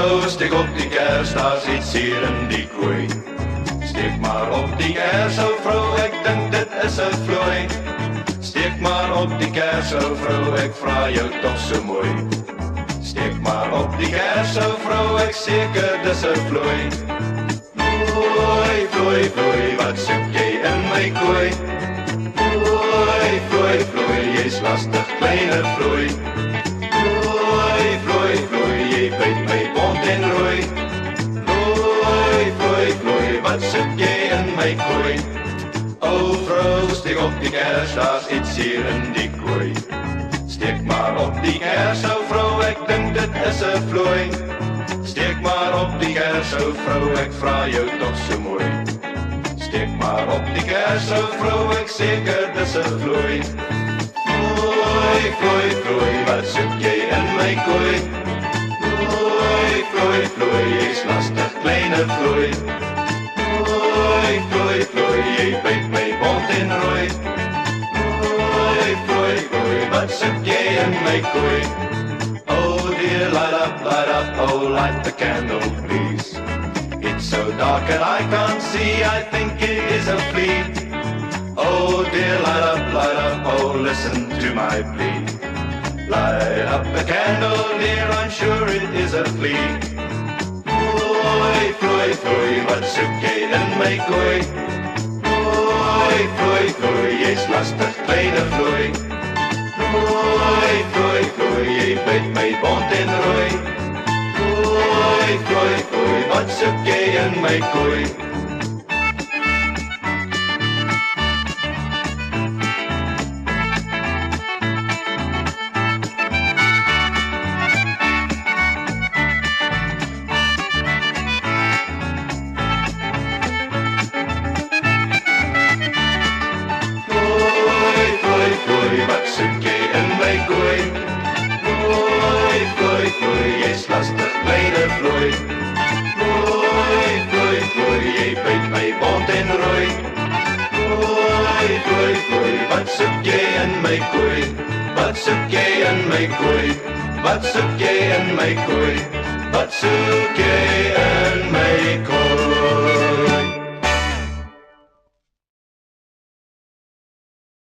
vrou, steek op die kers, daar's iets hier in die kooi. Steek maar op die kers, ou vrou, ek dink dit is 'n vloei. Steek maar op die kers, ou vrou, ek vra jou tog so mooi. Steek maar op die kers, ou vrou, ek seker dis 'n vloei. Vloei, vloei, vloei, wat soek jy in my kooi? Vloei, vloei, vloei, jy's lastig, kleine vloei. Vloei, vloei, vloei, jy byt my bont en rooi. Vloei, vloei, vloei, wat soek jy in my kooi? O vrou, steek op die kers, daar's iets hier in die kooi. Steek maar op die kers, ou vrou, ek dink dit is 'n vloei. Steek maar op die kers, ou vrou, ek vra jou tog so mooi. Steek maar op die kers, ou vrou, ek seker dis 'n vloei. Vloei, vloei, vloei, wat soek jy in my kooi? Vloei, vloei, vloei, jy's lastig, kleine vloei. Vloei, vloei, vloei, jy byt my bont en rooi. Vloei, vloei, vloei, wat soek jy in my kooi? Oh dear, light up, oh light the candle please. It's so dark and I can't see, I think it is a flea. Oh dear, light up, oh listen to my plea. Light up the candle dear, I'm sure it is a flea. Vloei, vloei, vloei, wat soek jy in my kooi? Vloei, vloei, vloei, jy's lastig, kleine vloei. Vloei, vloei, vloei, jy byt my bont en rooi. Vloei, vloei, vloei, wat soek jy in my kooi? Wat soek jy in my kooi? Vloei, vloei, vloei, jy's lastig, kleine vloei. Vloei, vloei, vloei, jy byt my bont en rooi. Vloei, vloei, vloei, wat soek jy in my kooi? Wat soek jy in my kooi? Wat soek jy in my kooi? Wat soek jy in my kooi?